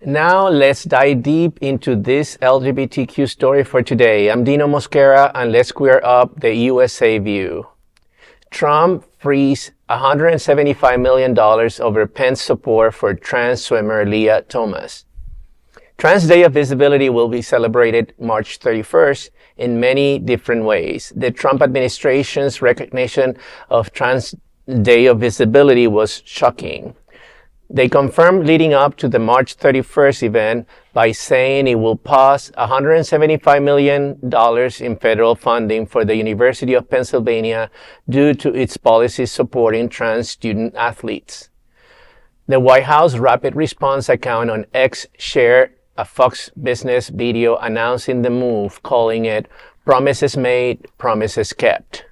Now let's dive deep into this LGBTQ story for today. I'm Dino Mosquera, and let's square up the USA view. Trump frees $175 million over Penn's support for trans swimmer Lia Thomas. Trans Day of Visibility will be celebrated March 31st in many different ways. The Trump administration's recognition of Trans Day of Visibility was shocking. They confirmed leading up to the March 31st event by saying it will pause $175 million in federal funding for the University of Pennsylvania due to its policies supporting trans student athletes. The White House Rapid Response account on X shared a Fox Business video announcing the move, calling it "Promises Made, Promises Kept."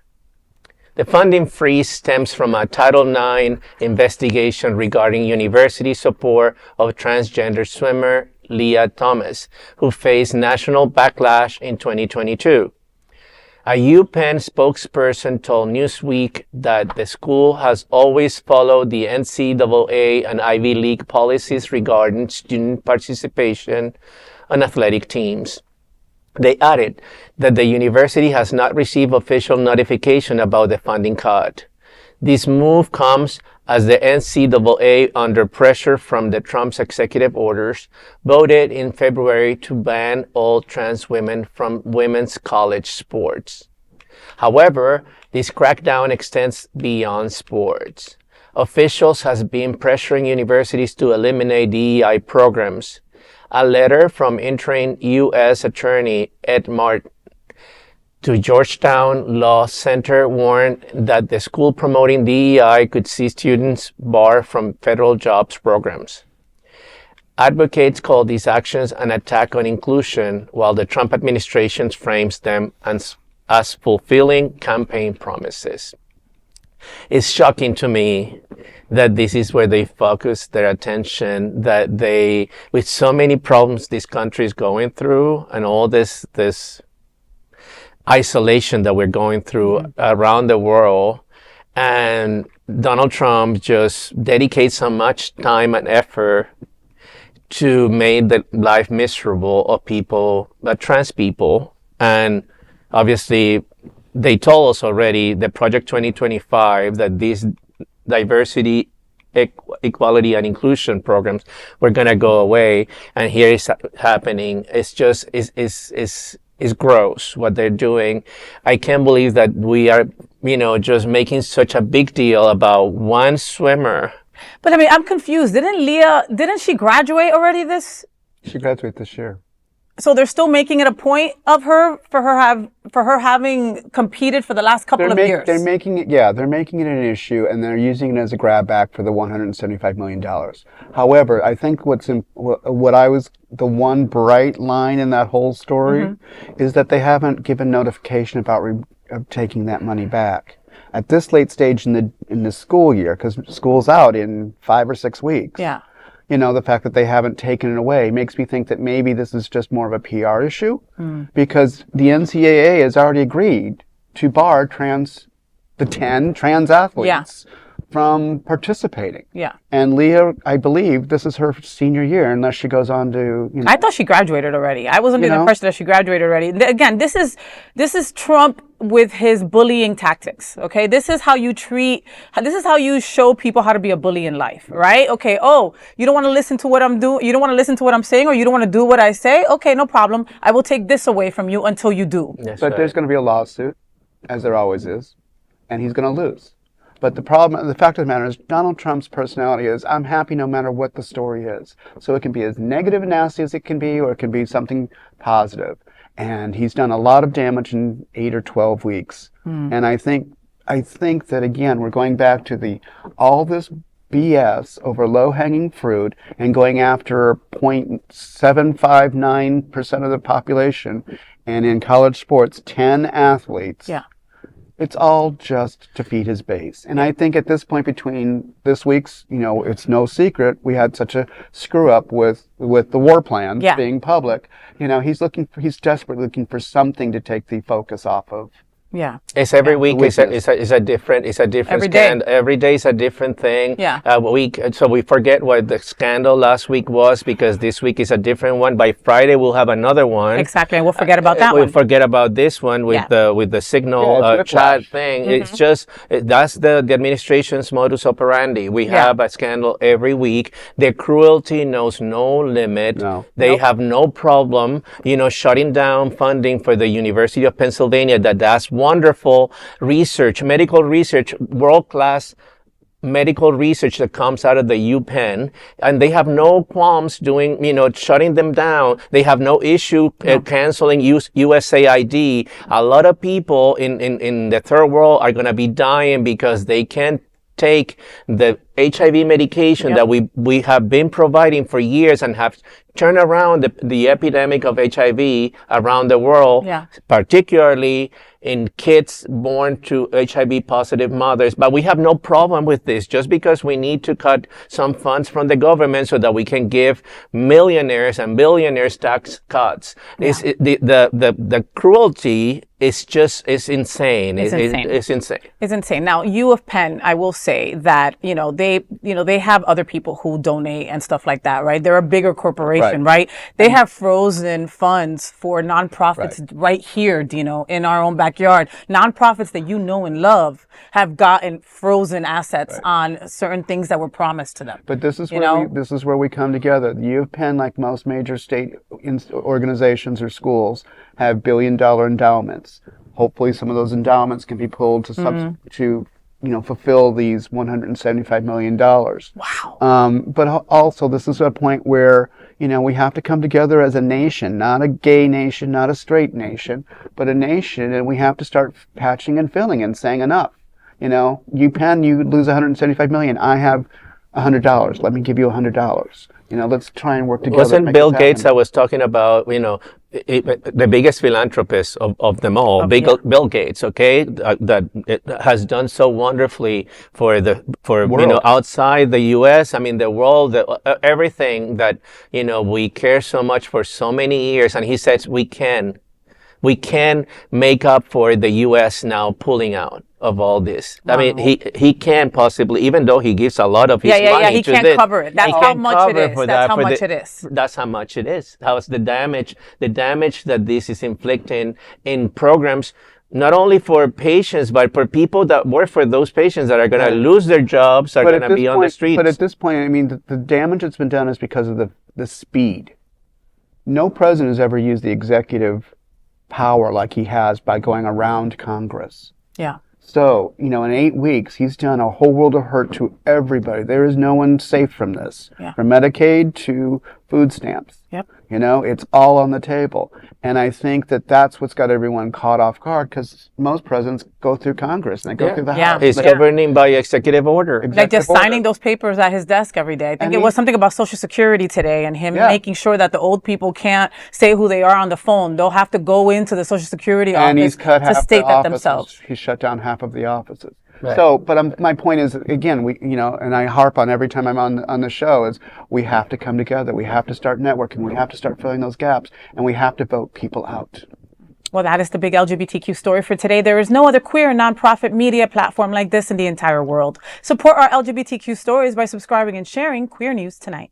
The funding freeze stems from a Title IX investigation regarding university support of transgender swimmer Lia Thomas, who faced national backlash in 2022. A UPenn spokesperson told Newsweek that the school has always followed the NCAA and Ivy League policies regarding student participation on athletic teams. They added that the university has not received official notification about the funding cut. This move comes as the NCAA, under pressure from the Trump's executive orders, voted in February to ban all trans women from women's college sports. However, this crackdown extends beyond sports. Officials have been pressuring universities to eliminate DEI programs. A letter from interim U.S. Attorney Ed Martin to Georgetown Law Center warned that the school promoting DEI could see students barred from federal jobs programs. Advocates call these actions an attack on inclusion, while the Trump administration frames them as fulfilling campaign promises. It's shocking to me that this is where they focus their attention, that they, with so many problems this country is going through and all this isolation that we're going through around the world, and Donald Trump just dedicates so much time and effort to make the life miserable of people, trans people. And obviously, they told us already that Project 2025, that these diversity, equality, and inclusion programs were going to go away. And here it's happening. It's just, it's gross what they're doing. I can't believe that we are, just making such a big deal about one swimmer. But I mean, I'm confused. Didn't she graduate already She graduated this year. So they're still making it a point of her for her having competed for the last couple of years. They're making it an issue, and they're using it as a grab back for the $175 million. However, I think the one bright line in that whole story is that they haven't given notification about taking that money back at this late stage in the school year, because school's out in 5 or 6 weeks. Yeah. The fact that they haven't taken it away makes me think that maybe this is just more of a PR issue, because the NCAA has already agreed to bar the 10 trans athletes from participating. Yeah. And Lia, I believe this is her senior year, unless she goes on to, I thought she graduated already. I was under the impression that she graduated already. Again, this is Trump with his bullying tactics. Okay. This is how you show people how to be a bully in life, right? Okay. Oh, you don't want to listen to what I'm doing. You don't want to listen to what I'm saying, or you don't want to do what I say. Okay. No problem. I will take this away from you until you do. But there's going to be a lawsuit, as there always is, and he's going to lose. But the fact of the matter is, Donald Trump's personality is, I'm happy no matter what the story is. So it can be as negative and nasty as it can be, or it can be something positive. And he's done a lot of damage in 8 or 12 weeks. And I think that, again, we're going back to all this BS over low-hanging fruit and going after 0.759% of the population, and in college sports, 10 athletes. Yeah. It's all just to feed his base. And I think at this point, between this week's, it's no secret, we had such a screw up with the war plans being public. He's desperately looking for something to take the focus off of Yeah. It's every week. It's a different scandal. Every day is a different thing. Yeah. So we forget what the scandal last week was because this week is a different one. By Friday we'll have another one. Exactly, and we'll forget about that one. We'll forget about this one with the signal chat thing. It's just that's the administration's modus operandi. We have a scandal every week. Their cruelty knows no limit. No. They have no problem, shutting down funding for the University of Pennsylvania. That's wonderful research, medical research, world-class medical research that comes out of the UPenn, and they have no qualms doing, shutting them down. They have no issue canceling USAID. A lot of people in the third world are going to be dying because they can't take the HIV medication that we have been providing for years and have turned around the epidemic of HIV around the world, particularly in kids born to HIV positive mothers. But we have no problem with this just because we need to cut some funds from the government so that we can give millionaires and billionaires tax cuts. The cruelty is insane. It's insane. It's insane. It's insane. Now, U of Penn, I will say that, they have other people who donate and stuff like that, right? They're a bigger corporation, right? They have frozen funds for nonprofits right here, Dino, in our own backyard. Nonprofits that you know and love have gotten frozen assets on certain things that were promised to them. But this is where we come together. The U of Penn, like most major state organizations or schools, have billion-dollar endowments. Hopefully, some of those endowments can be pulled to fulfill these $175 million. Wow. But also, this is a point where, we have to come together as a nation, not a gay nation, not a straight nation, but a nation, and we have to start patching and filling and saying enough. UPenn, you lose $175 million. I have $100. Let me give you $100. Let's try and work together. Wasn't Bill Gates I was talking about, the biggest philanthropist of them all, Bill Gates, that has done so wonderfully for outside the U.S. The world, everything that we care so much for so many years, and he says we can make up for the U.S. now pulling out of all this. Wow. He can't possibly, even though he gives a lot of his money he to can't this, cover it. That's how much it is. That's how much it is. That's how much it is. How's the damage that this is inflicting in programs, not only for patients, but for people that work for those patients that are going to lose their jobs, are going to be on the streets. But at this point, the damage that's been done is because of the speed. No president has ever used the executive power like he has by going around Congress. Yeah. So, in 8 weeks, he's done a whole world of hurt to everybody. There is no one safe from this. Yeah. From Medicaid to food stamps. Yep. It's all on the table. And I think that's what's got everyone caught off guard, because most presidents go through Congress and they go through the House. He's governing by executive order. Like just signing those papers at his desk every day. I think it was something about Social Security today and him making sure that the old people can't say who they are on the phone. They'll have to go into the Social Security office to state that themselves. He's shut down half of the offices. Right. So, but my point is, again, and I harp on every time I'm on the show, is we have to come together. We have to start networking. We have to start filling those gaps, and we have to vote people out. Well, that is the big LGBTQ story for today. There is no other queer nonprofit media platform like this in the entire world. Support our LGBTQ stories by subscribing and sharing Queer News Tonight.